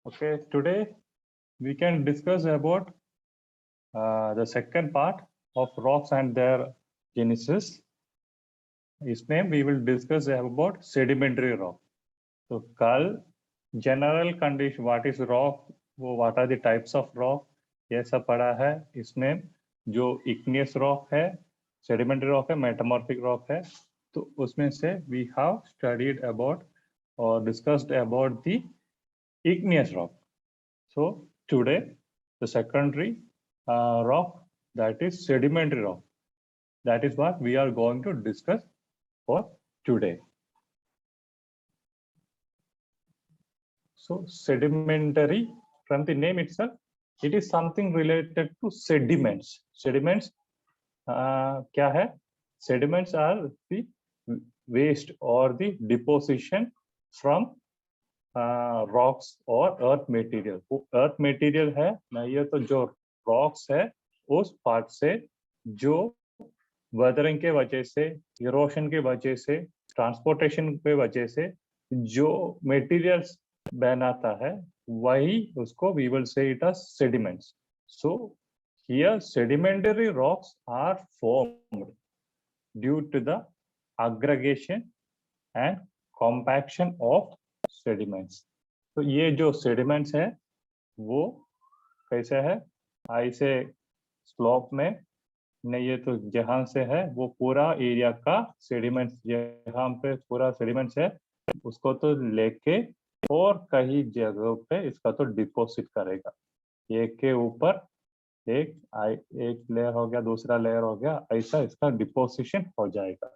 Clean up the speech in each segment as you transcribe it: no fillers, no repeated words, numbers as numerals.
Okay, today we can discuss about the second part of rocks and their genesis. इसमें we will discuss about sedimentary rock. तो कल general condition what is rock, वो what are the types of rock, ये सब पढ़ा है. इसमें जो igneous rock है, sedimentary rock है, metamorphic rock है, तो उसमें से we have studied about or discussed about the igneous rock. So today the secondary rock, that is sedimentary rock, that is what we are going to discuss for today. So sedimentary, from the name itself, it is something related to sediments. Sediments क्या है? Sediments are the waste or the deposition from rocks और earth material. वो earth material है ना, ये तो जो rocks है उस पार्ट से जो वेदरिंग के वजह से, इरोशन के वजह से, ट्रांसपोर्टेशन के वजह से जो मटेरियल्स बनाता है, वही उसको we will say it as sediments. So here sedimentary rocks are formed due to the aggregation and compaction of sediments. तो ये जो सेडिमेंट्स है वो कैसे है? ऐसे स्लोप में नहीं, ये तो जहां से है वो पूरा एरिया का सेडिमेंट्स, जहां पे पूरा सेडिमेंट्स है उसको तो लेके और कई जगहों पे इसका तो डिपोजिट करेगा. एक के ऊपर एक लेयर हो गया, दूसरा लेयर हो गया, ऐसा इसका डिपोजिशन हो जाएगा.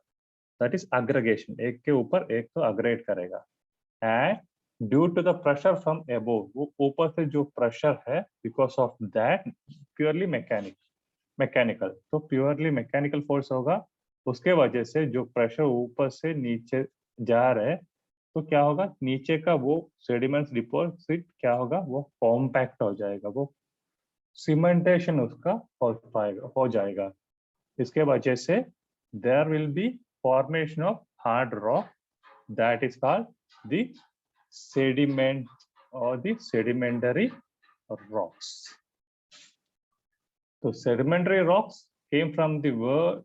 That is aggregation. एक के ऊपर एक तो एग्रीगेट करेगा. And due to the pressure from above, वो ऊपर से जो प्रेशर है, because of that purely mechanical, तो प्योरली मैकेनिकल फोर्स होगा, उसके वजह से जो प्रेशर ऊपर से नीचे जा रहे हैं, तो क्या होगा, नीचे का वो सेडिमेंट्स डिपॉजिट क्या होगा, वो कॉम्पैक्ट हो जाएगा, वो सीमेंटेशन उसका हो जाएगा. इसके वजह से there will be formation of hard rock, that is called the sediment or the sedimentary rocks. So sedimentary rocks came from the word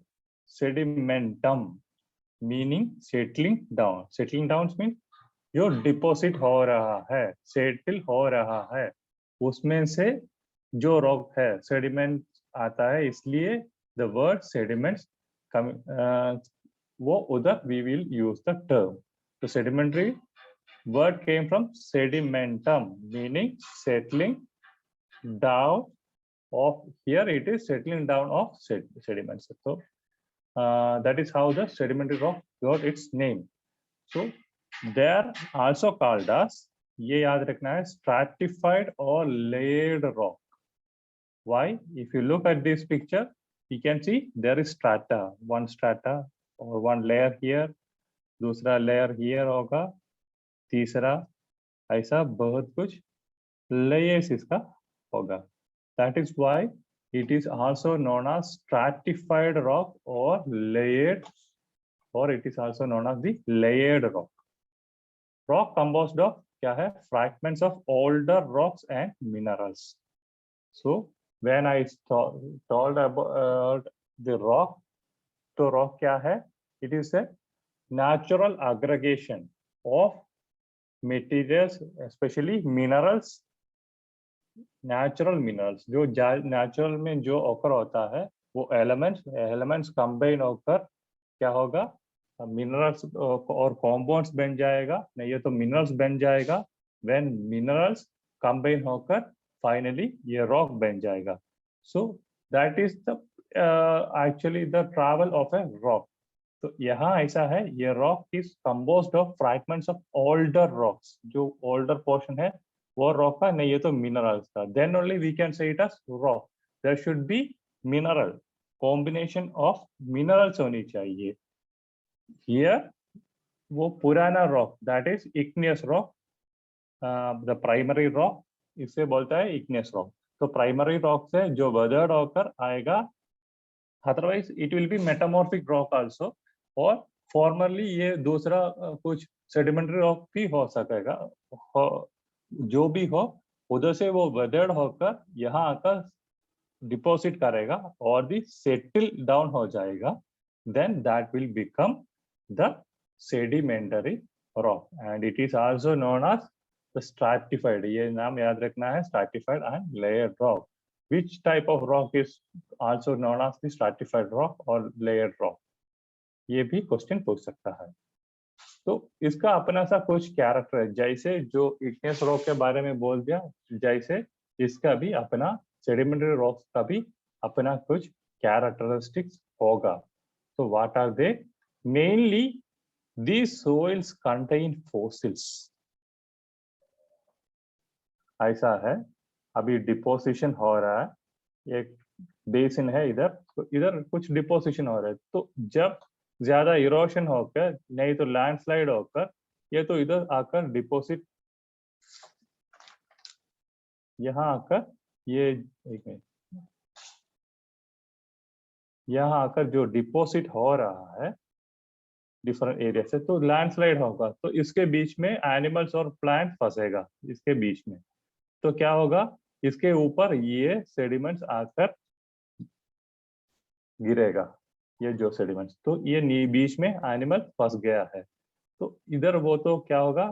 sedimentum, meaning settling down. Settling down means जो deposit हो रहा है, settle हो रहा है, उसमें से जो रॉक है सेडिमेंट आता है, इसलिए द वर्ड सेडिमेंट्स वो उधर we will use the term. तो sedimentary word came from sedimentum, meaning settling down of, here it is settling down of sediments. So that is how the sedimentary rock got its name. So they are also called as, ये याद रखना है, stratified or layered rock. Why? If you look at this picture, you can see there is strata, one strata or one layer here, दूसरा layer here होगा, तीसरा, ऐसा बहुत कुछ लेयर्स इसका होगा. That is why it is also known as stratified rock और layered, और it is also known as the layered rock. Rock composed of क्या है? Fragments of older rocks and minerals. So when I told about the rock, तो rock क्या है? It is a natural aggregation of materials, especially minerals, natural minerals, जो natural में जो occur होता है, वो एलिमेंट्स कंबाइन होकर क्या होगा, मिनरल्स और कॉम्पाउंड्स बन जाएगा. नहीं, ये तो मिनरल्स बन जाएगा. व्हेन मिनरल्स कंबाइन होकर फाइनली ये रॉक बन जाएगा. So that is the actually the travel of a rock. तो यहाँ ऐसा है, ये rock is composed of fragments of older rocks. जो ओल्डर पोर्शन है वो रॉक का, नहीं ये तो मिनरल्स का. Then only we can say it as rock. There should be mineral, combination of minerals होनी चाहिए. हियर वो पुराना rock, that is igneous rock, the primary rock, इसे बोलता है इग्नियस रॉक. तो प्राइमरी रॉक से जो वेदर्ड होकर आएगा, otherwise it will be metamorphic rock also. और फॉर्मरली ये दूसरा कुछ सेडिमेंटरी रॉक भी हो सकेगा, जो भी हो उधर से वो वेदर्ड होकर यहाँ आकर डिपॉजिट करेगा और भी सेटल डाउन हो जाएगा, then that will become the sedimentary rock and it is also known as the stratified. ये नाम याद रखना है, stratified and layered rock. Which type of rock is also known as the stratified rock or layered rock? ये भी question पूछ सकता है। तो इसका अपना सा कुछ कैरेक्टर है, जैसे जो इग्नियस रॉक के बारे में बोल दिया, जैसे इसका भी अपना सेडिमेंटरी रॉक्स का भी अपना कुछ कैरेक्टरिस्टिक्स होगा। So what are they? Mainly, these soils contain fossils. ऐसा है, अभी डिपोजिशन हो रहा है, एक बेसिन है इधर, तो इधर कुछ डिपोजिशन हो रहा है, तो जब ज्यादा इरोशन होकर नहीं तो लैंडस्लाइड होकर ये तो इधर आकर डिपोजिट, यहाँ आकर ये एक मिनट, यहाँ आकर जो डिपोजिट हो रहा है डिफरेंट एरिया से, तो लैंडस्लाइड होगा, तो इसके बीच में एनिमल्स और प्लांट फंसेगा इसके बीच में, तो क्या होगा, इसके ऊपर ये सेडिमेंट्स आकर गिरेगा, ये जो सेडिमेंट्स, तो ये बीच में एनिमल फंस गया है, तो इधर वो तो क्या होगा,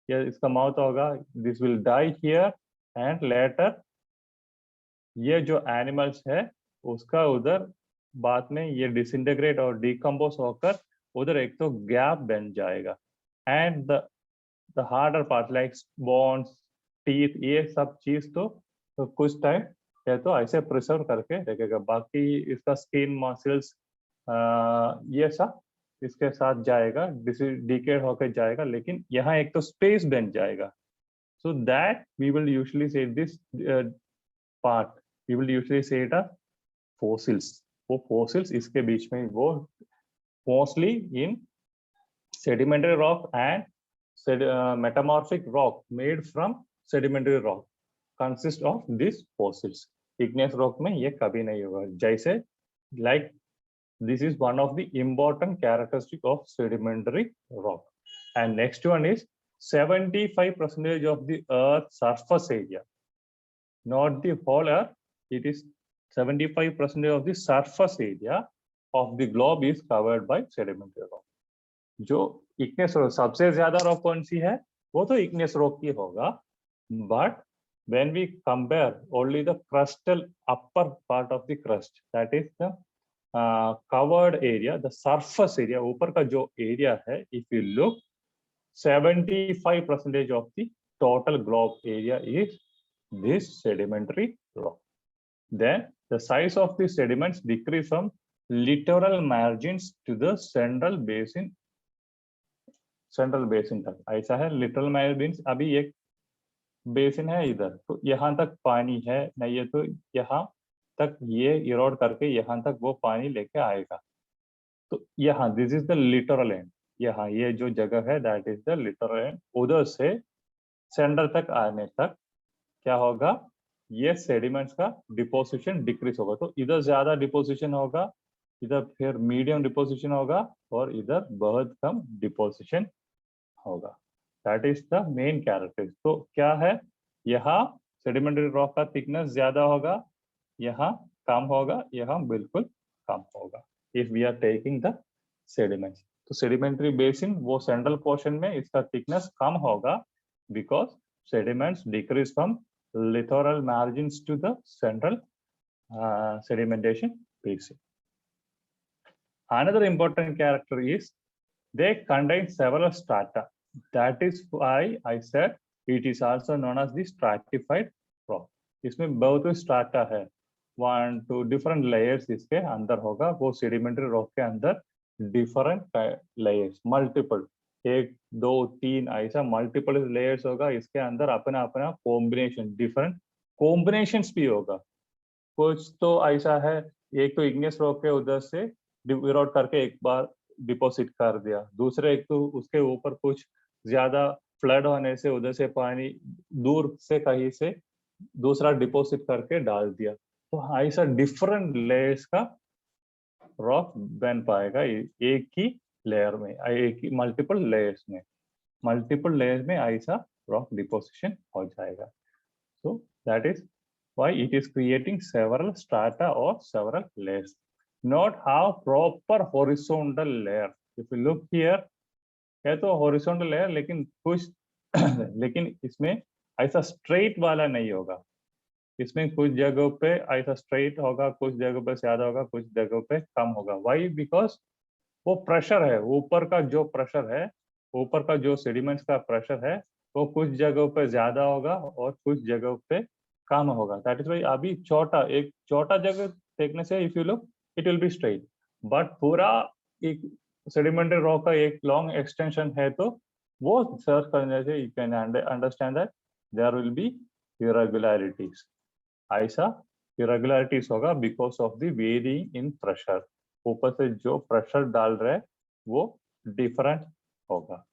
ये इसका मौत होगा, this will die here and later ये जो एनिमल्स है उसका उधर बाद में ये डिसइंटीग्रेट और डिकम्पोज होकर उधर एक तो गैप बन जाएगा, and the harder part like bones, teeth, ये सब चीज तो कुछ टाइम है तो ऐसे प्रिजर्व करके रखेगा, बाकी इसका स्किन, मसल्स, ये सब इसके साथ जाएगा, डिकेड होकर जाएगा, लेकिन यहाँ एक तो स्पेस बन जाएगा, so that we will usually say this part, we will usually say it a fossils. वो fossils इसके बीच में वो mostly in sedimentary rock and metamorphic rock made from sedimentary rock consist of these fossils. Igneous rock में ये कभी नहीं होगा, जैसे like this is one of the important characteristic of sedimentary rock. And next one is 75% of the earth surface area, not the whole earth, it is 75% of the surface area of the globe is covered by sedimentary rock. जो igneous rock सबसे ज्यादा rock कौन सी है, वो तो igneous rock की होगा, but when we compare only the crustal upper part of the crust, that is the covered area, the surface area, ऊपर का जो area है, if you look 75% of the total globe area is this sedimentary rock. Then the size of the sediments decrease from littoral margins to the central basin तक, ऐसा है, littoral margins अभी एक basin है इधर, तो यहाँ तक पानी है नहीं, ये तो यहाँ तक ये इरोड करके यहाँ तक वो पानी लेके आएगा, तो यहाँ this is the literal and, यहाँ ये जो जगह है that is the literal and, उधर से सेंटर तक आने तक क्या होगा, ये सेडिमेंट्स का डिपोजिशन डिक्रीज होगा, तो इधर ज्यादा डिपोजिशन होगा, इधर फिर मीडियम डिपोजिशन होगा और इधर बहुत कम डिपोजिशन होगा, that is the main character. तो क्या है, यहाँ सेडिमेंटरी रॉक का थिकनेस ज्यादा होगा, यहाँ कम होगा, यहाँ बिल्कुल कम होगा, if we are taking the sediments. तो सेडिमेंटरी बेसिन वो सेंट्रल पोर्शन में इसका थिकनेस कम होगा because sediments decrease from littoral margins to the central sedimentation basin. Another important character is they contain several strata. That is why I said it is also known as the stratified rock. इसमें बहुत strata है, 1 2 different layers इसके अंदर होगा, वो sedimentary rock के अंदर different layers, multiple, 1 2 3 ऐसा मल्टीपल लेयर्स होगा, इसके अंदर अपना अपना कॉम्बिनेशन, डिफरेंट कॉम्बिनेशंस भी होगा, कुछ तो ऐसा है, एक तो इग्नियस रॉक के उधर से इरोड करके एक बार डिपॉजिट कर दिया, दूसरे एक तो उसके ऊपर कुछ ज्यादा फ्लड होने से उधर से पानी दूर से कहीं से दूसरा डिपॉजिट करके डाल दिया, तो ऐसा डिफरेंट लेयर्स का रॉक बन पाएगा एक ही लेयर में, एक ही मल्टीपल लेयर्स में ऐसा रॉक डिपोजिशन हो जाएगा. So that is why it is creating several strata or several layers. Not have proper horizontal layer. If you look here, है तो horizontal layer, लेकिन कुछ लेकिन इसमें ऐसा straight वाला नहीं होगा. इसमें कुछ जगहों पे ऐसा straight होगा, कुछ जगहों पे ज्यादा होगा, कुछ जगहों पे कम होगा. Why? Because वो प्रेशर है, ऊपर का जो प्रेशर है, ऊपर का जो सेडिमेंट्स का प्रेशर है, वो कुछ जगहों पे ज्यादा होगा और कुछ जगहों पे कम होगा. दैट इज वाई अभी एक छोटा जगह देखने से if you look it will be straight, but पूरा एक सेडिमेंटरी रॉक का एक लॉन्ग एक्सटेंशन है तो वो सर्च करने से you can understand that there will be irregularities. ऐसा इरेगुलरिटीज होगा because of the varying in pressure. ऊपर से जो प्रेशर डाल रहे वो डिफरेंट होगा.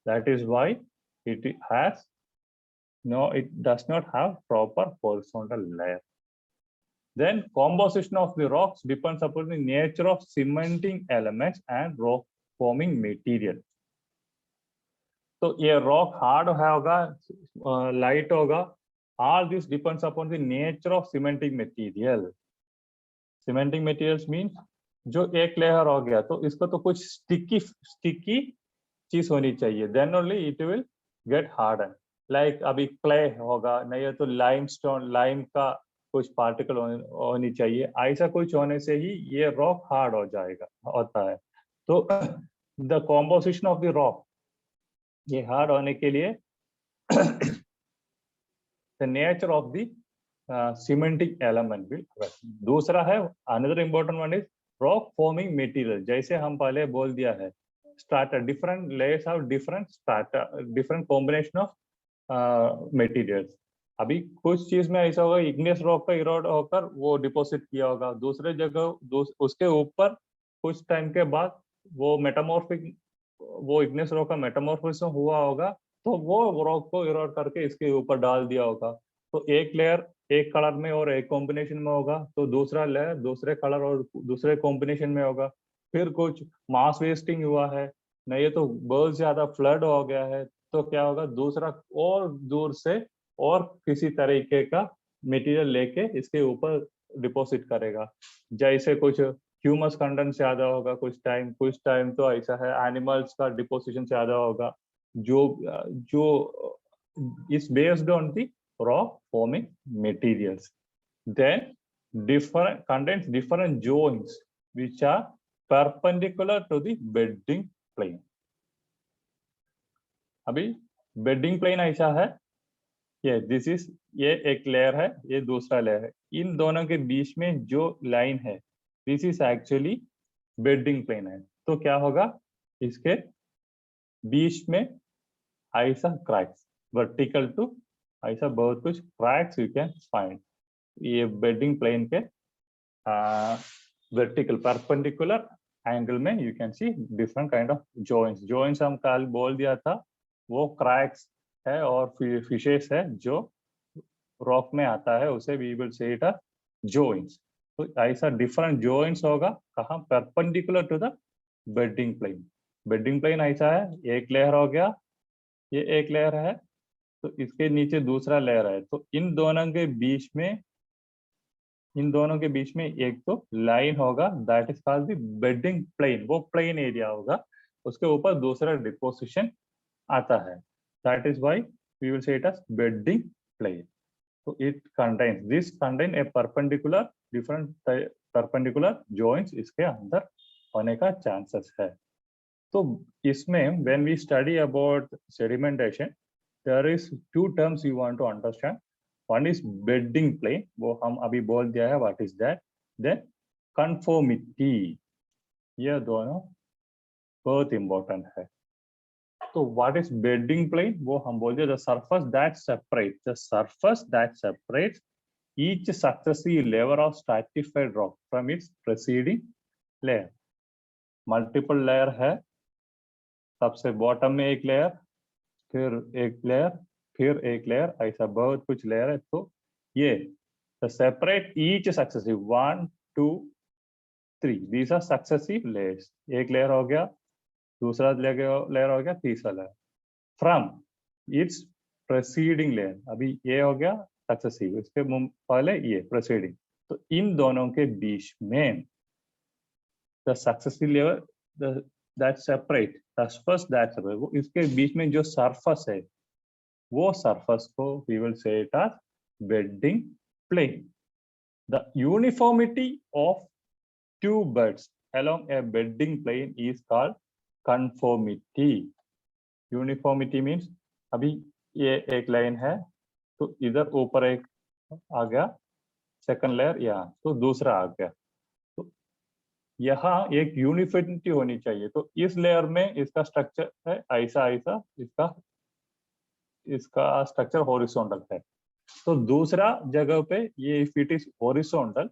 That is why it does not have proper horizontal layer. Then composition of the rocks depends upon the nature of cementing elements and rock forming material. तो ये rock hard होगा, लाइट होगा, all this depends upon the nature of cementing material. Cementing materials means जो एक layer हो गया तो इसको तो कुछ स्टिकी चीज होनी चाहिए, then only it will get harden. Like अभी क्ले होगा, नहीं तो लाइमस्टोन, लाइम का कुछ पार्टिकल होनी चाहिए. ऐसा कुछ होने से ही ये रॉक हार्ड हो जाएगा होता है. तो the composition of the rock, ये हार्ड होने के लिए the nature of the cementing element will. दूसरा है another important one is rock forming material. जैसे हम पहले बोल दिया है, strata, different layers have different strata, different combination of materials. अभी कुछ चीज में ऐसा होगा, इग्नियस रॉक का इरोड होकर वो डिपॉजिट किया होगा, दूसरे जगह उसके ऊपर कुछ टाइम के बाद वो मेटामॉर्फिक, वो इग्नियस रॉक का मेटामॉर्फिज्म हुआ होगा तो वो रॉक को इरोड करके इसके ऊपर डाल दिया होगा. तो एक लेयर एक कलर में और एक कॉम्बिनेशन में होगा, तो दूसरा लेयर दूसरे कलर और दूसरे कॉम्बिनेशन में होगा. फिर कुछ मास वेस्टिंग हुआ है, नहीं तो बहुत ज्यादा फ्लड हो गया है, तो क्या होगा, दूसरा और दूर से और किसी तरीके का मटेरियल लेके इसके ऊपर डिपॉजिट करेगा. जैसे कुछ ह्यूमस कंटेंट ज्यादा होगा, कुछ टाइम तो ऐसा है एनिमल्स का डिपोजिशन ज्यादा होगा, जो is based on the rock forming materials. Then contains different joints which are perpendicular to the bedding plane. अभी bedding plane ऐसा है, ये एक लेयर है, ये दूसरा लेयर है. इन दोनों के बीच में जो लाइन है, this is actually bedding plane है. तो क्या होगा, इसके बीच में ऐसा क्रैक्स, वर्टिकल टू ऐसा बहुत कुछ क्रैक्स यू कैन फाइंड. ये बेडिंग प्लेन के वर्टिकल परपेंडिकुलर एंगल में you can C different kind of joints हम कल बोल दिया था, वो क्रैक्स है और फिशेस है जो रॉक में आता है, उसे we will say it a joints. तो ऐसा डिफरेंट जॉइंट्स होगा कहाँ, perpendicular to the bedding plane. Bedding plane ऐसा है, एक लेयर हो गया, ये एक लेयर है, तो इसके नीचे दूसरा लेयर है. तो इन दोनों के बीच में एक तो लाइन होगा, that is called the bedding plane. वो प्लेन एरिया होगा, उसके ऊपर दूसरा डिपोजिशन आता है, that is why we will say it as bedding plane. तो it contain a perpendicular, different perpendicular joints इसके अंदर होने का चांसेस है. तो इसमें when we study about sedimentation, there is two terms you want to understand. One is bedding plane, वो हम अभी बोल दिया है what is that. Then conformity, ये दोनों बहुत important है. तो what is bedding plane, वो हम बोल दिया the surface that separates each successive layer of stratified rock from its preceding layer. Multiple layer है, सबसे बॉटम में एक लेयर, फिर एक लेयर, फिर एक लेयर, ऐसा बहुत कुछ लेयर है. तो ये separate each successive 1 2 3, these are successive layers. एक लेयर हो गया, दूसरा लेयर हो गया, तीसरा layer. From its preceding layer, अभी ये हो गया सक्सेसिव, इसके पहले ये प्रेसीडिंग, तो इन दोनों के बीच में the successive layer that separate first that separate, वो इसके बीच में जो सरफेस है वो सरफेस को we will say it as bedding plane. The uniformity of two beds along a bedding plane is called conformity. Uniformity means अभी ये एक लाइन है तो इधर ऊपर एक आ गया सेकंड लेयर, यहाँ तो दूसरा आ गया, तो यहाँ एक यूनिफॉर्मिटी होनी चाहिए. तो इस लेयर में इसका स्ट्रक्चर है ऐसा ऐसा, इसका स्ट्रक्चर हॉरिजॉन्टल है. तो दूसरा जगह पे ये if it is horizontal,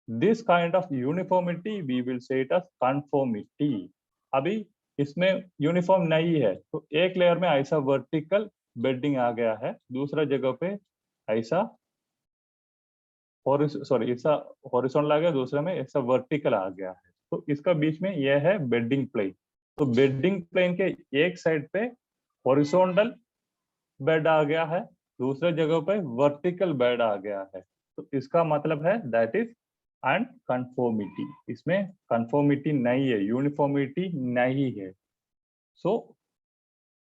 this kind of uniformity we will say it as conformity. अभी इसमें यूनिफॉर्म नहीं है तो एक लेयर में ऐसा वर्टिकल बेडिंग आ गया है, दूसरा जगह पे ऐसा ऐसा हॉरिजॉन्टल आ गया, दूसरे में ऐसा वर्टिकल आ गया है. तो इसका बीच में यह है बेडिंग प्लेन. तो बेडिंग प्लेन के एक साइड पे हॉरिजॉन्टल बेड आ गया है, दूसरे जगह पे वर्टिकल बेड आ गया है. तो इसका मतलब है दैट इज एंड कंफॉर्मिटी. इसमें कंफॉर्मिटी नहीं है, यूनिफॉर्मिटी नहीं है. सो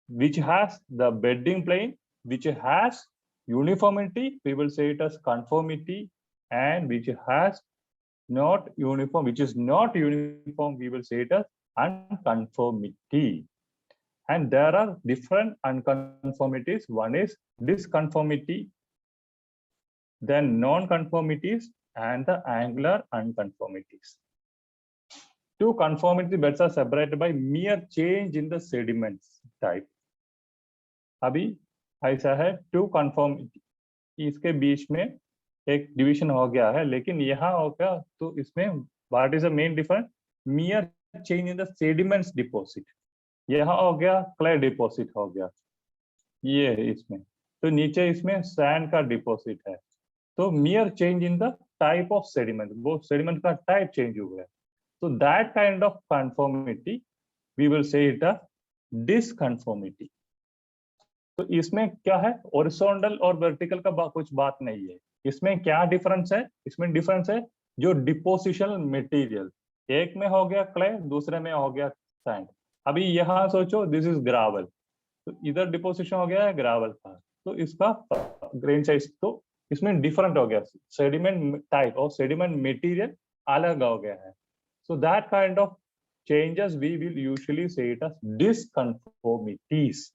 which has the bedding plane which has uniformity we will say it as conformity, and which has not uniform, which is not uniform, we will say it as unconformity. And there are different unconformities. One is disconformity, then non-conformities, and the angular unconformities. Two conformity beds are separated by mere change in the sediments type. अभी ऐसा है to conformity, इसके बीच में एक division हो गया है, लेकिन यहाँ हो गया तो इसमें what is the main difference, मियर change in the sediments deposit. यहाँ हो गया क्ले डिपॉजिट हो गया, ये है इसमें, तो नीचे इसमें सैंड का डिपॉजिट है. तो mere change in the type of sediment, वो सेडिमेंट का टाइप चेंज हो गया. तो that kind of conformity we will say it a disconformity. तो इसमें क्या है, हॉरिजॉन्टल और वर्टिकल का कुछ बात नहीं है. इसमें क्या डिफरेंस है, इसमें डिफरेंस है जो डिपोजिशनल मटेरियल, एक में हो गया क्ले, दूसरे में हो गया सैंड. अभी यहाँ सोचो दिस इज ग्रावल, तो इधर डिपोजिशन हो गया है ग्रावल का, तो इसका ग्रेन साइज तो इसमें डिफरेंट हो गया, सेडिमेंट टाइप और सेडिमेंट मटेरियल अलग हो गया है. So that kind of changes we will usually say it as disconformities.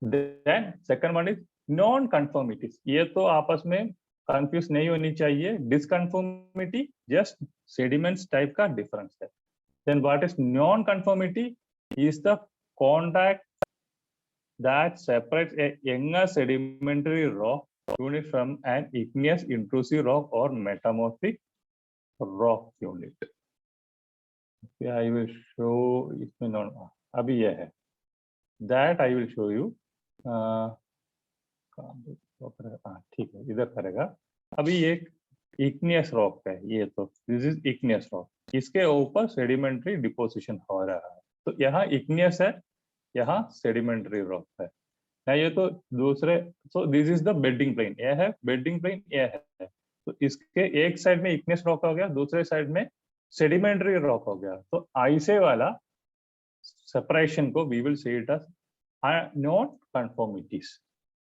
Then second one is non-conformities. ये तो आपस में कंफ्यूज नहीं होनी चाहिए. डिसकन्फॉर्मिटी जस्ट सेडिमेंट्स टाइप का डिफरेंस है. Then what is non-conformity is the contact that separates a younger sedimentary rock unit from an igneous intrusive rock or metamorphic rock unit. I will show इसमें non, अभी ये है that I will show you. ठीक है, इधर करेगा. अभी एक इग्नियस रॉक है, ये तो दिस इज इग्नियस रॉक, इसके ऊपर सेडिमेंट्री डिपोजिशन हो रहा है. तो यहाँ इग्नियस है, यहाँ सेडिमेंट्री रॉक है ना. ये तो दूसरे, so this is the bedding plane, ये है बेडिंग प्लेन, ये है. तो इसके एक साइड में इग्नियस रॉक हो गया, दूसरे साइड में सेडिमेंट्री रॉक हो गया. तो ऐसे वाला सेपरेशन को we will say it as non-conformities.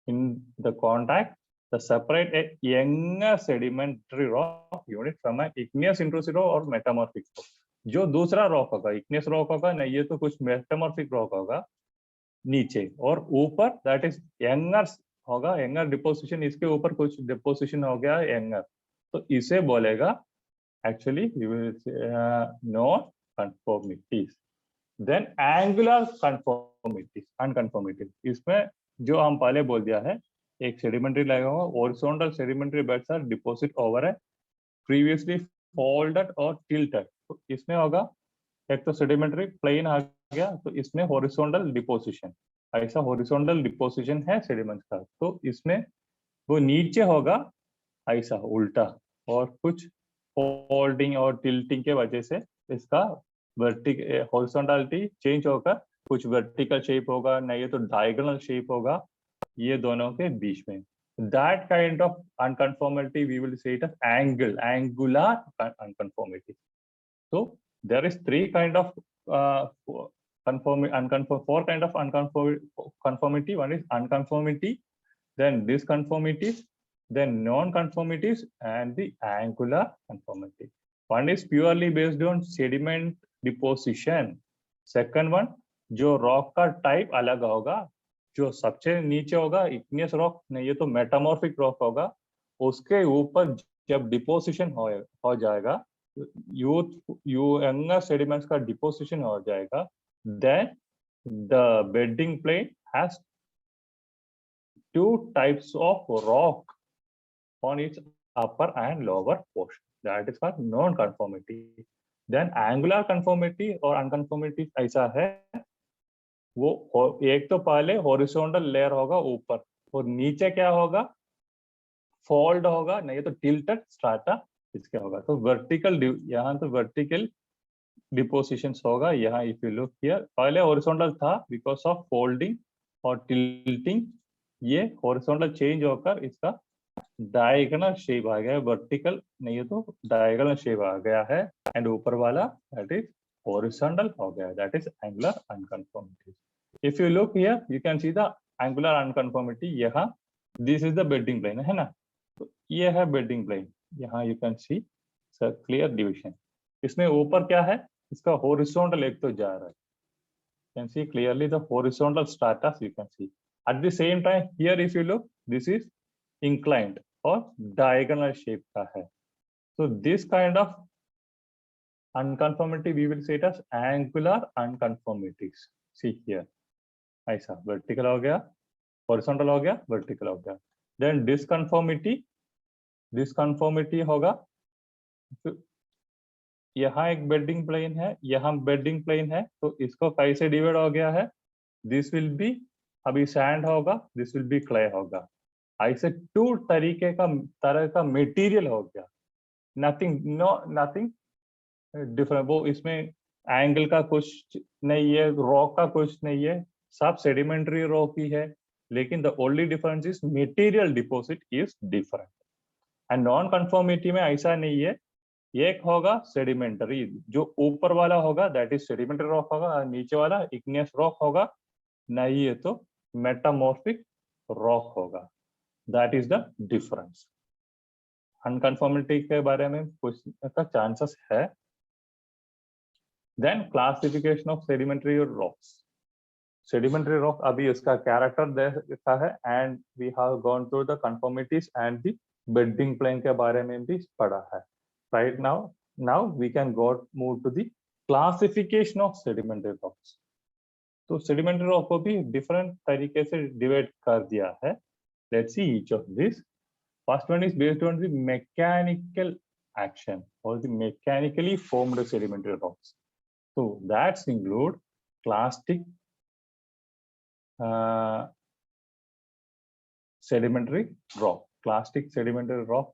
In the contact, the separate a younger sedimentary rock unit from an igneous intrusive rock or metamorphic rock. जो दूसरा रॉक होगा, igneous रॉक होगा नहीं, ये तो कुछ metamorphic रॉक होगा नीचे, और ऊपर दैट इज यंगर होगा, यंगर डिपोजिशन, इसके ऊपर कुछ डिपोजिशन हो गया यंगर, तो इसे बोलेगा actually non conformities. Then angular conformities, unconformities. इसमें जो हम पहले बोल दिया है, एक सेडिमेंट्री लगा हुआ, horizontal sedimentary beds are deposit over है प्रीवियसली फोल्डेड और टिल्टेड. तो इसमें होगा एक तो सेडिमेंट्री प्लेन आ गया, तो इसमें हॉरिजॉन्टल डिपोजिशन, ऐसा हॉरिजॉन्टल डिपोजिशन है सेडिमेंट का, तो इसमें वो नीचे होगा ऐसा उल्टा, और कुछ फोल्डिंग और टिल्टिंग के वजह से इसका वर्टिक हॉरिजॉन्टलिटी चेंज होकर कुछ वर्टिकल शेप होगा, नहीं तो डायगोनल शेप होगा, ये दोनों के बीच में. That kind of unconformity we will say it as angular unconformity. So there is four kind of unconformity. One is unconformity, then disconformities, then non-conformities, and the angular conformity. One is purely based on sediment deposition. Second one, जो rock का type अलग होगा, जो सबसे नीचे होगा igneous rock, नहीं ये तो मेटामॉर्फिक रॉक होगा, उसके ऊपर जब डिपोजिशन हो जाएगा, यंगर सेडिमेंट्स का डिपोजिशन हो जाएगा, then the bedding plane has two types of rock on its upper and lower portion. That is called non-conformity. Then angular conformity और unconformity ऐसा है, वो एक तो पहले हॉरिजॉन्टल लेयर होगा ऊपर, और नीचे क्या होगा, फोल्ड होगा, नहीं तो टिल्टेड स्ट्राटा इसके होगा. तो वर्टिकल, यहाँ तो वर्टिकल डिपोजिशंस होगा. यहाँ इफ यू लुक हियर, पहले हॉरिजॉन्टल था, बिकॉज ऑफ फोल्डिंग और टिल्टिंग ये हॉरिजॉन्टल चेंज होकर इसका डायगोनल शेप आ गया है, वर्टिकल नहीं है तो डायगोनल शेप आ गया है, एंड ऊपर वाला दैट इज horizontal हो गया, that is angular unconformity. If you look here, you can see the angular unconformity. यहाँ this is the bedding plane है ना, तो ये है bedding plane. यहाँ you can see clear division. इसमें ऊपर क्या है, इसका horizontal एक तो जा रहा है, you can see clearly the horizontal stratus you can see. At the same time here if you look, this is inclined और diagonal shape का है. So this kind of unconformity we will say it as angular unconformities. See here, ऐसा vertical हो गया, horizontal हो गया, vertical हो गया. Then disconformity होगा, तो यहाँ एक bedding plane है, यहाँ bedding plane है, तो इसको कैसे डिवाइड हो गया है, this will be अभी sand होगा, this will be clay होगा. ऐसे टू तरह का मटेरियल हो गया, नथिंग डिफरेंट. वो इसमें एंगल का कुछ नहीं है, रॉक का कुछ नहीं है, सब सेडिमेंट्री रॉक ही है, लेकिन the only difference is material deposit is different. And non conformity में ऐसा नहीं है, एक होगा सेडिमेंटरी, जो ऊपर वाला होगा दैट इज सेडिमेंटरी रॉक होगा, और नीचे वाला इग्नियस रॉक होगा, नहीं है तो मेटामॉर्फिक रॉक होगा. That is the difference. Unconformity के बारे में पूछने का चांसेस है. Then classification of sedimentary rocks. Sedimentary rock अभी उसका character देखा है, and we have gone through the conformities and the bedding plane के बारे में भी पढ़ा है. Right now we can move to the classification of sedimentary rocks. तो sedimentary rock को भी different तरीके से divide कर दिया है. Let's see each of these. First one is based on the mechanical action or the mechanically formed sedimentary rocks. So that's include clastic sedimentary rock. Clastic sedimentary rock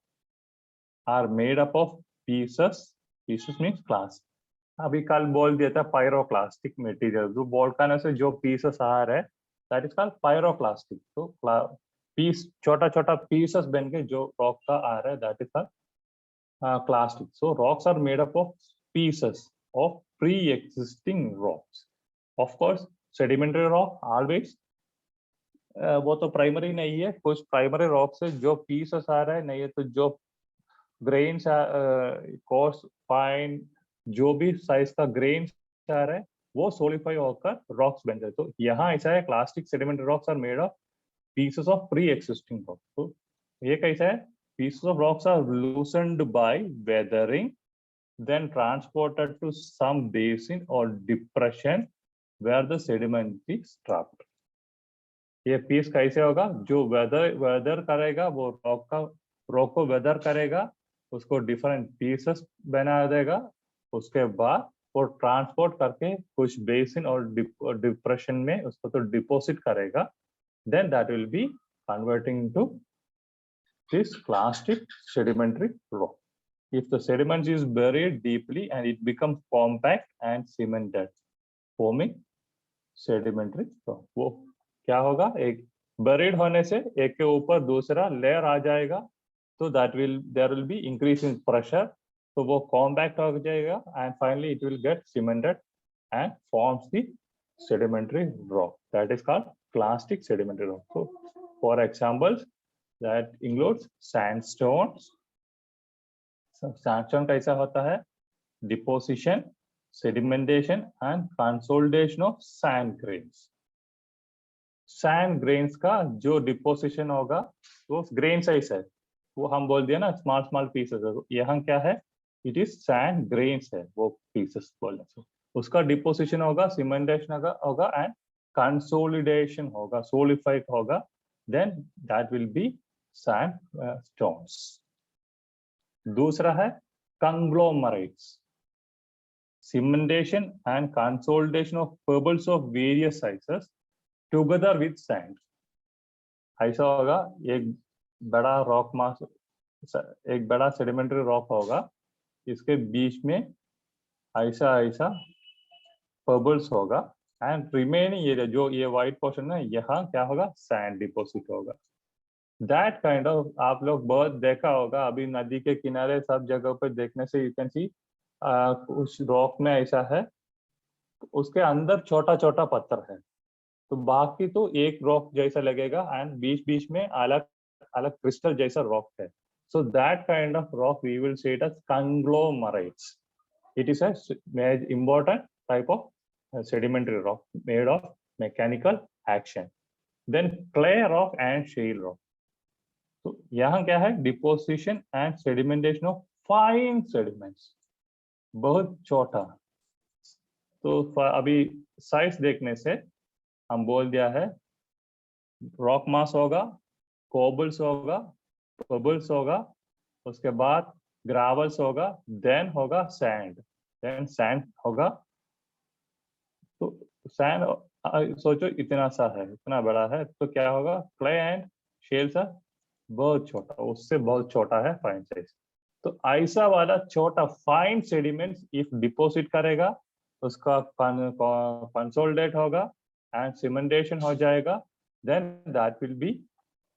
are made up of pieces. Pieces means class. अभी कल बोल दिया था pyroclastic material, जो volcano से जो pieces आ रहे हैं दैट इज कॉल्ड पायरोक्लास्टिक. तो पीस छोटा छोटा पीसेस बन के जो रॉक का आ रहा है that is called clastic. So rocks are made up of pieces of pre-existing rocks. Of course, sedimentary rock always वो तो प्राइमरी नहीं है, कुछ प्राइमरी रॉक से जो पीसेस आ रहा है, नहीं है तो जो ग्रेन्स कोर्स फाइन जो भी साइज का ग्रेन्स आ रहा है वो सोलिफाई होकर रॉक्स बन जाए. तो यहाँ ऐसा है, clastic sedimentary rocks are made of pieces of pre existing rock. तो ये कैसा है, pieces of rocks are loosened by weathering, then transported to some basin or depression where the sediment is trapped. ये पीस कैसे होगा, जो weather करेगा वो रॉक को वेदर करेगा, उसको डिफरेंट पीसेस बना देगा, उसके बाद वो ट्रांसपोर्ट करके कुछ बेसिन और डिप्रेशन में उसको तो डिपॉजिट करेगा, then that will be converting to this clastic sedimentary rock. If the sediment is buried deeply and it becomes compact and cemented, forming sedimentary rock. वो क्या होगा, एक बरीड होने से एक के ऊपर दूसरा लेयर आ जाएगा, तो there will be increase in pressure, तो वो कॉम्पैक्ट हो जाएगा and finally it will get cemented and forms the sedimentary rock, that is called clastic sedimentary rock. So for examples that includes sandstones. Sandstone कैसा होता है, deposition, sedimentation and consolidation of sand grains. Sand grains का जो deposition होगा वो grain size है, वो हम बोल दिया ना small pieces है, यहाँ क्या है, it is sand grains है, वो pieces बोलने से उसका डिपोजिशन होगा, सीमेंटेशन होगा एंड कंसोलिडेशन होगा, सोलिफाइड होगा, then that will be sandstones. दूसरा है conglomerates, cementation and consolidation of pebbles of various sizes together with sand. ऐसा होगा, एक बड़ा रॉक मास, एक बड़ा सेडिमेंट्री रॉक होगा, इसके बीच में ऐसा पेबल्स होगा एंड रिमेनिंग एरिया जो ये व्हाइट पोर्शन है, यहाँ क्या होगा, सैंड डिपॉजिट होगा। दैट काइंड ऑफ आप लोग बहुत देखा होगा, अभी नदी के किनारे सब जगह पर देखने से यू कैन सी उस रॉक में ऐसा है, उसके अंदर छोटा छोटा पत्थर है, तो बाकी तो एक रॉक जैसा लगेगा एंड बीच बीच में अलग अलग क्रिस्टल जैसा रॉक है। So that kind of rock we will say it as conglomerates. It is a important type of sedimentary rock made of mechanical action. Then clay rock and shale rock. तो यहाँ क्या है, deposition and sedimentation of fine sediments, बहुत छोटा। तो अभी size देखने से हम बोल दिया है, रॉक मास होगा, कोबल्स होगा, पेबल्स होगा, उसके बाद ग्रावल्स होगा, देन होगा सैंड, देन सैंड होगा। तो सैंड सोचो इतना सा है, इतना बड़ा है, तो क्या होगा, क्ले एंड शेल सा बहुत छोटा, उससे बहुत छोटा है फाइन साइज। तो ऐसा वाला छोटा फाइन सेडिमेंट्स इफ डिपॉजिट करेगा, उसका कंसोलिडेट होगा एंड सीमेंटेशन हो जाएगा, then that will be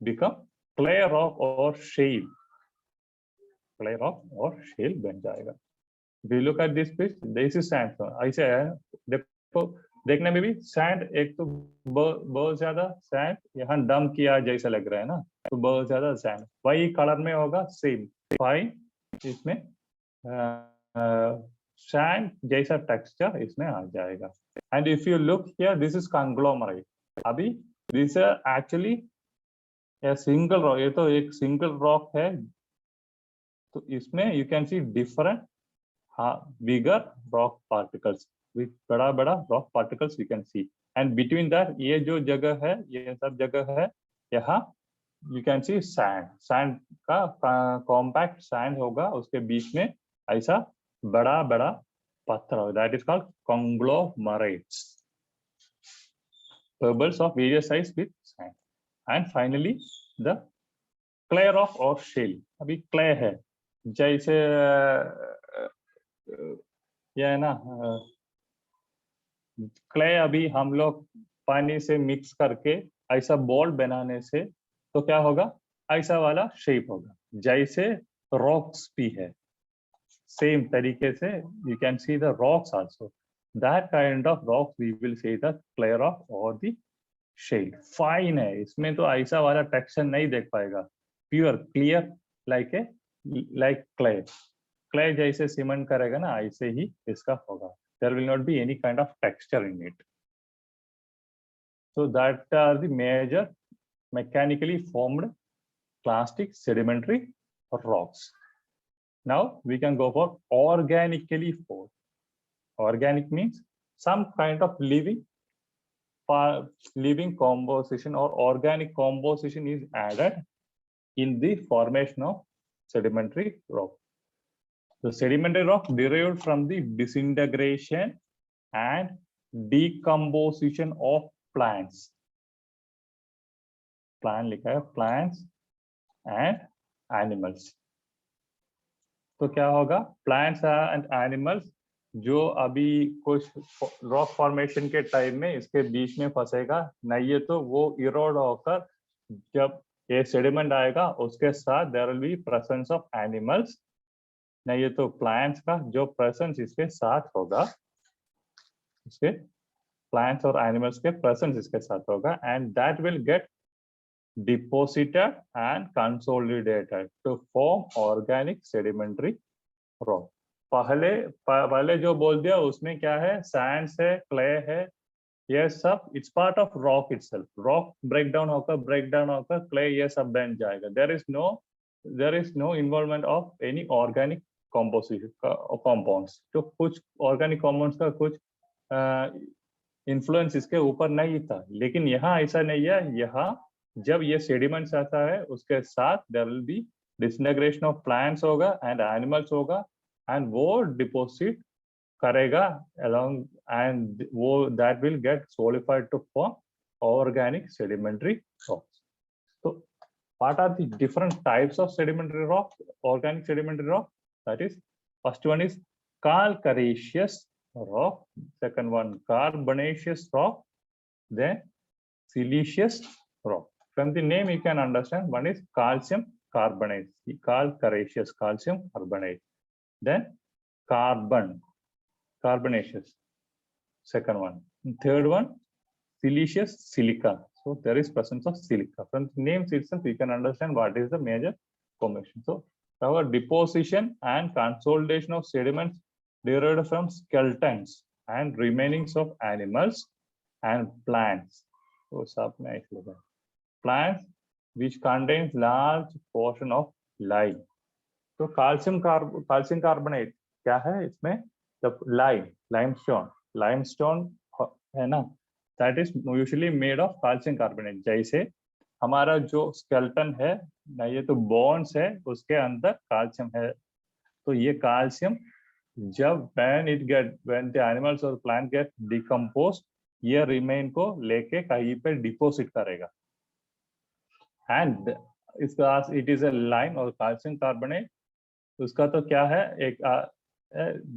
become clay rock और शेल, क्ले रॉक और शेल बन जाएगा। If you look at this piece, this is sandstone. ऐसे है, देखो देखने में भी सैंड, एक तो बहुत ज्यादा सैंड यहाँ डंप किया जैसा लग रहा है ना, तो बहुत ज्यादा सैंड वही कलर में होगा, सेम फाइन, इसमें सैंड जैसा टेक्सचर इसमें आ जाएगा। And if you look here, this is conglomerate. अभी दिस एक्चुअली सिंगल रॉक, ये तो एक सिंगल रॉक है, तो इसमें you can C different bigger rock particles, with बड़ा rock particles we can see, and between that ये जो जगह है, ये सब जगह है, यहाँ you can see sand का compact sand होगा, उसके बीच में ऐसा बड़ा पत्थर होगा, that is called conglomerates, pebbles of various size with sand. And finally the clay rock or shale। अभी clay है, जैसे ये है ना, क्ले अभी हम लोग पानी से मिक्स करके ऐसा बॉल बनाने से तो क्या होगा, ऐसा वाला शेप होगा, जैसे रॉक्स भी है, सेम तरीके से you can see the rocks also, that kind of rocks we will say the clay rock और द शेल। फाइन है, इसमें तो ऐसा वाला टेक्सचर नहीं देख पाएगा, pure clear like clay, clay जैसे सीमेंट करेगा ना, ऐसे ही इसका होगा, there will not be any kind of texture in it. So that are the major mechanically formed clastic sedimentary rocks. Now we can go for organically formed. Organic means some kind of living composition or organic composition is added in the formation of sedimentary rock. The sedimentary rock derived from the disintegration and decomposition of plants. Plant लिखा है, plants and animals. तो क्या होगा, plants and animals जो अभी कुछ rock formation के time में इसके बीच में फंसेगा, नहीं ये तो वो इरोड होकर जब ये सेडिमेंट आएगा उसके साथ there will be presence of animals, नहीं ये तो प्लांट्स का जो प्रेजेंस इसके साथ होगा, इसके प्लांट्स और एनिमल्स के प्रेजेंस इसके साथ होगा, and that will get deposited and consolidated to form organic sedimentary rock. पहले जो बोल दिया उसमें क्या है, सैंड्स है, क्ले है, ये सब its part of rock itself. Rock break down होकर क्ले ये सब बन जाएगा. There is no involvement of any organic composition compounds. तो कुछ ऑर्गेनिक कंपाउंड्स का कुछ इन्फ्लुएंस इसके ऊपर नहीं था, लेकिन यहाँ ऐसा नहीं है. यहाँ जब ये सेडिमेंट्स आता है उसके साथ there will be disintegration of plants होगा एंड एनिमल्स होगा, एंड वो डिपोजिट करेगा along, and वो that will get solidified to form organic sedimentary rocks. So what are the different types of sedimentary rock, organic sedimentary rock? That is, first one is calcareous rock, second one carbonaceous rock, then siliceous rock. From the name you can understand, one is calcium carbonate, calcareous calcium carbonate, then carbonaceous, second one, third one siliceous silica. So there is presence of silica. From the names itself you can understand what is the major combination. So our deposition and consolidation of sediments derived from skeletons and remainings of animals and plants. So plants which contains large portion of lime. तो calcium carbonate क्या है इसमें, the limestone है ना, that is usually made of calcium carbonate. जैसे हमारा जो skeleton है ना, ये तो bones है, उसके अंदर calcium है. तो ये calcium जब when the animals or plant get decomposed, ये remain को लेके कहीं पे deposit करेगा. And it is a lime or calcium carbonate. उसका तो क्या है, एक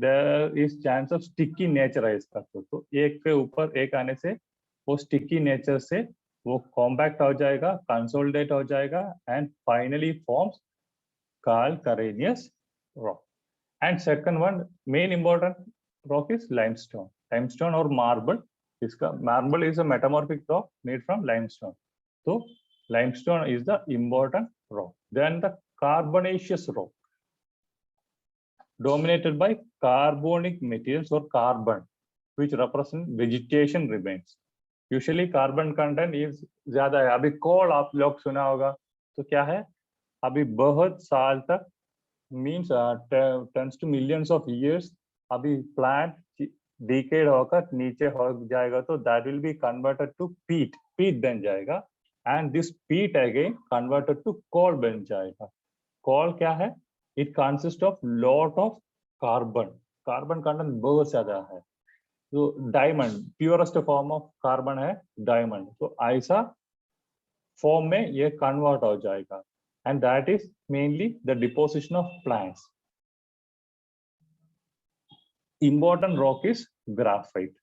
there is chance of sticky nature है इसका. तो एक के ऊपर एक आने से वो sticky nature से वो compact हो जाएगा, consolidate हो जाएगा, and finally forms calcareous rock. And second one, main important rock is limestone or marble. इसका marble is a metamorphic rock made from limestone. So limestone is the important rock. Then the carbonaceous rock, dominated by carbonic materials or carbon, which represent vegetation remains. Usually carbon content is ज्यादा है. अभी coal आप लोग सुना होगा, तो क्या है, अभी बहुत साल तक means tens to millions of years अभी plant decayed होकर नीचे हो जाएगा, तो that will be converted to peat बन जाएगा, and this peat again converted to coal बन जाएगा. Coal क्या है, it consists of lot of carbon content बहुत ज्यादा है. तो diamond purest form of carbon है diamond. तो ऐसा form में ये convert हो जाएगा, and that is mainly the deposition of plants. Important rock is graphite.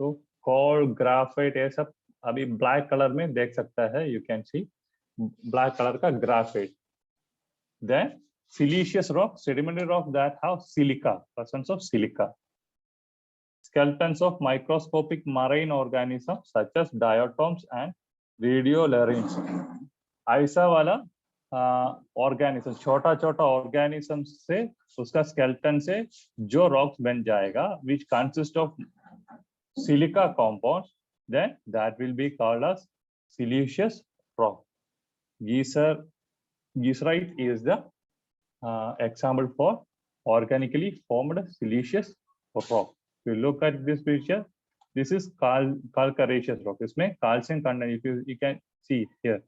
तो coal, graphite ये सब अभी black color में देख सकता है, you can see black color का graphite. Then siliceous rock, sedimentary rock that have silica, presence of silica. Skeletons of microscopic marine organisms such as diatoms and radiolarians. ऐसा वाला ऑर्गेनिज्म, छोटा ऑर्गेनिज्म से उसका स्केलेटन से जो रॉक्स बन जाएगा, which consist of silica compounds, then that will be called as siliceous rock. Geyserite is the example for organically formed siliceous rock. If you look at this picture, this is calcareous rock. इसमें calcium content, you can see here,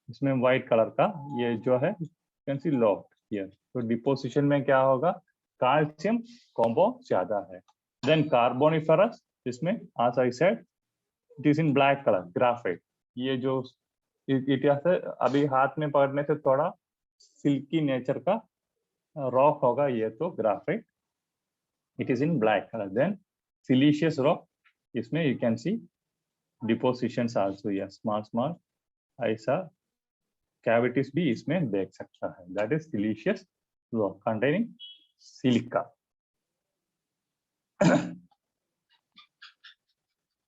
इसमें white color का ये जो है, you can see locked here. तो deposition में क्या होगा, calcium compound ज्यादा है. Then carboniferous, इसमें as I said, it is in black color, graphite. ये जो इतिहास है, अभी हाथ में पकड़ने से थोड़ा सिल्की नेचर का रॉक होगा, ये तो graphite. it is in black color. Then siliceous rock, इसमें you can see depositions also, yes, small ऐसा cavities भी इसमें देख सकता है. That is siliceous rock containing silica.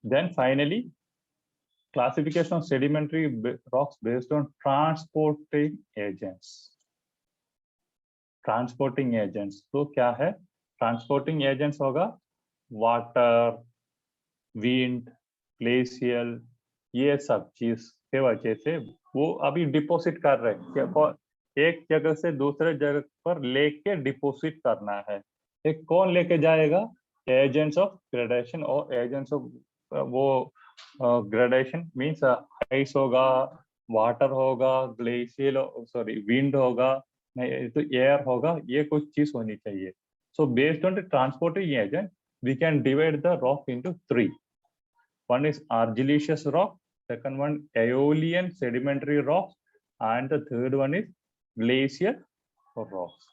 Then finally, classification of sedimentary rocks based on transporting agents. Transporting agents, तो क्या है? ट्रांसपोर्टिंग एजेंट्स होगा वाटर, विंड, ग्लेशियल, ये सब चीज के वजह से वो अभी डिपॉजिट कर रहे हैं. एक जगह से दूसरे जगह पर लेके डिपॉजिट करना है. एक कौन लेके जाएगा? एजेंट्स ऑफ ग्रेडेशन और एजेंट्स ऑफ वो ग्रेडेशन मीन्स आइस होगा, वाटर होगा, ग्लेशियल सॉरी विंड होगा, नहीं तो एयर होगा, ये कुछ चीज होनी चाहिए. So based on the transporting agent we can divide the rock into 3. One is argillaceous rock, second one aeolian sedimentary rocks, and the third one is glacial rocks.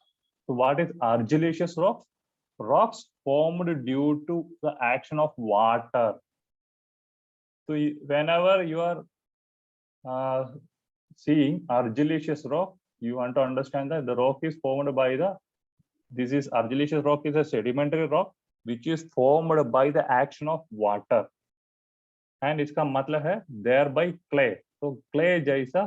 So what is argillaceous rocks? Rocks formed due to the action of water. So whenever you are seeing argillaceous rock, you want to understand that the rock is formed by this is argillaceous rock is a sedimentary rock which is formed by the action of water. And इसका मतलब है thereby clay. तो clay जैसा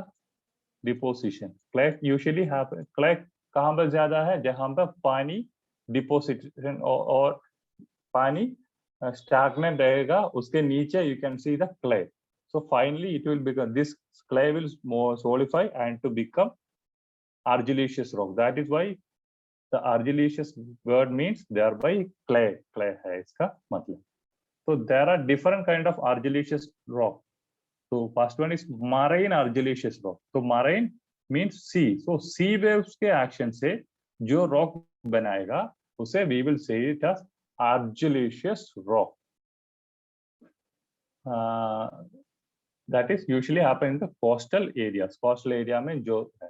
deposition. clay usually happen, clay कहाँ पर ज्यादा है? जहाँ पर पानी डिपोजिशन और पानी stagnant रहेगा, उसके नीचे you can see the clay. So finally it will become, this clay will more solidify and to become argillaceous rock. That is why the argillaceous word means thereby clay. clay है इसका मतलब. So there are different kind of argillaceous rock. So first one is marine argillaceous rock. So marine means sea. So sea waves के action से जो rock बनाएगा उसे we will say it as argillaceous rock. That is usually happen in the coastal areas. Coastal area में जो है.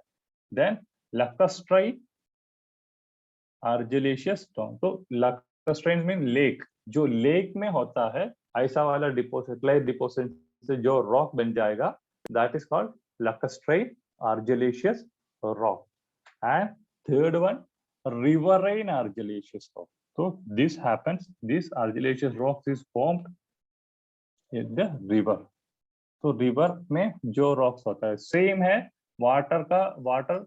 Then lacustrine argillaceous stone. तो lacustrine means lake. जो लेक में होता है ऐसा वाला डिपोजिट, लाइक डिपोजिट से जो रॉक बन जाएगा, that is called lacustrine argillaceous rock. And third one, riverine argillaceous rock. So this happens, this argillaceous rock is formed in the river. तो रिवर में जो रॉक्स होता है सेम है, वाटर का, वाटर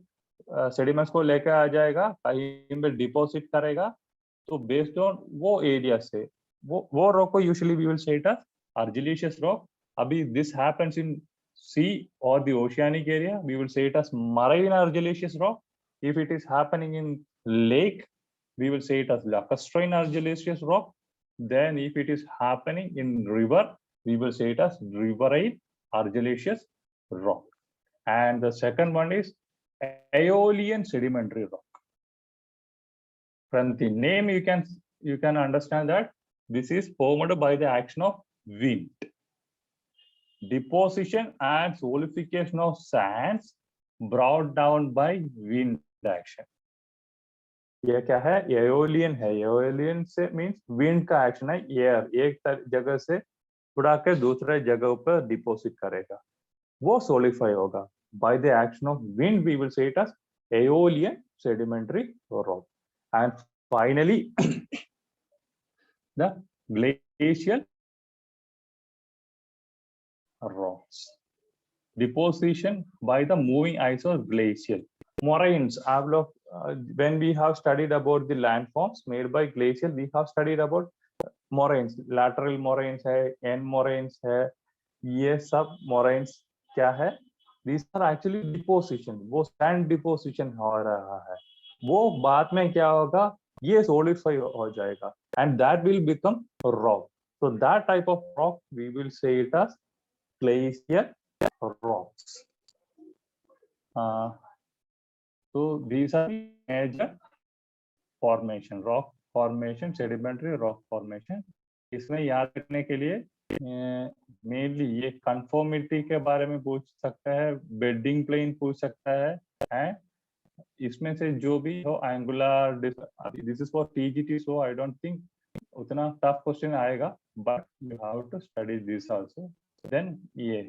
सेडिमेंट्स को लेकर आ जाएगा, कहीं पे डिपोजिट करेगा, तो बेस्ड ऑन वो एरिया से वो रॉक को usually we will say it as argillaceous rock. अभी दिस हैपेंस इन सी और the oceanic area, we will say it as marine argillaceous rock. If it is happening in lake, we will say it as lacustrine argillaceous rock. Then if it is happening in river, we will say it as riverine argillaceous rock. And the second one is aeolian sedimentary rock. From the name you can understand that this is formed by the action of wind, deposition and solidification of sands brought down by wind action. ये क्या है? Aeolian है. Aeolian से means wind का action है. Air एक जगह से उड़ा के दूसरे जगह पर डिपोजिट करेगा, वो सोलिफाई होगा by the action of wind. We will say it as aeolian sedimentary rock. And finally the glacial rocks, deposition by the moving ice or glacial. Moraines, आप लोग when we have studied about the landforms made by glacial, we have studied about moraines. Lateral moraines है, end moraines है, ये सब moraines क्या है? These are actually deposition. वो sand deposition हो रहा है, वो बाद में क्या होगा? ये solidify हो जाएगा and that will become rock. So that type of rock we will say it as glacial rocks. So these are major formation, rock formation, sedimentary rock formation. इसमें याद रखने के लिए मेनली ये कंफर्मिटी के बारे में पूछ सकता है, बेडिंग प्लेन पूछ सकता है, इसमें से जो भी हो angular, this is for TGT, so I don't think उतना टफ क्वेश्चन आएगा, but you have to study this also. Then ये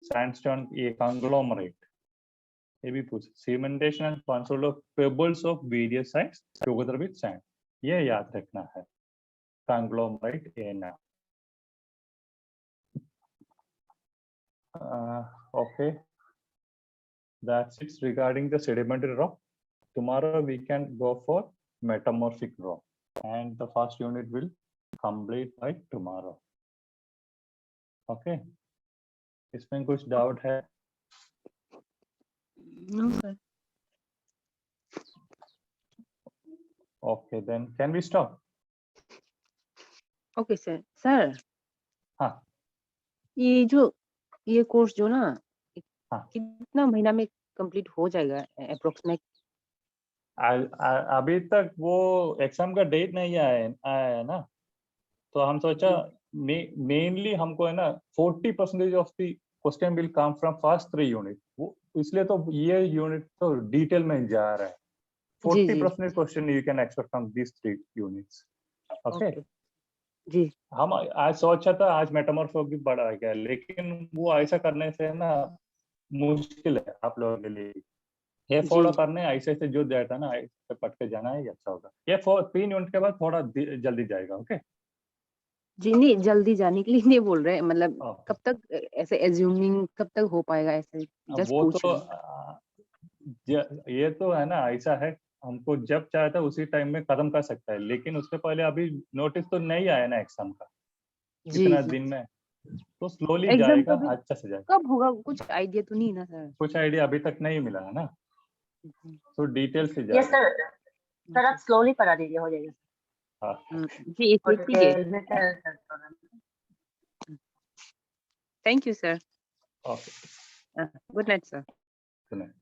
सैंडस्टोन, ये कंग्लोमरेट, ये भी पूछ, cementation and consoled of pebbles of various size together with sand, ये याद रखना है, कंग्लोमरेट ये ना। Okay, that's it regarding the sedimentary rock. Tomorrow we can go for metamorphic rock, and the first unit will complete by tomorrow. Okay, इसमें कुछ doubt है? No, sir. Okay, then can we stop? Okay, sir. Sir. हाँ। ये course जो ना हाँ। कितना महीना में कंप्लीट हो जाएगा अप्रोक्सीमेट? अभी तक वो एग्जाम का डेट नहीं आया है ना, तो हम सोचा मेनली हमको है ना 40% of the question will come from first 3 unit, वो इसलिए तो ये यूनिट तो डिटेल में जा रहा है। 40% question you can expect from this 3 units. Okay जी। हम आज सोचा था आज मेटामॉर्फो भी बढ़ा गया, लेकिन वो ऐसा करने से ना मुश्किल है आप लोगों के लिए। ये फॉलो करने ऐसे ऐसे जो जाता है ना, ऐसे पढ़ के जाना है, अच्छा होगा। ये 3 यूनिट के बाद थोड़ा जल्दी जाएगा। ओके जी, नहीं जल्दी जाने के लिए नहीं बोल रहे, मतलब कब तक ऐसे एज्यूमिंग कब तक हो पाएगा ऐसे, जस्ट वो पूछ तो रहे। ये तो है ना, ऐसा है हमको जब चाहता है उसी टाइम में खत्म कर सकता है, लेकिन उससे पहले अभी नोटिस तो नहीं आया ना एग्जाम का कितना दिन में, तो स्लोली जाएगा, अच्छा से जाएगा। कब होगा कुछ आइडिया तो नहीं ना सर? कुछ आइडिया अभी तक नहीं मिला है ना, तो डिटेल से जाएगा। यस सर आप स्लोली पढ़ा दीजिए, हो जाएगा। हाँ जी, thank you sir. Okay, good night sir. Good night.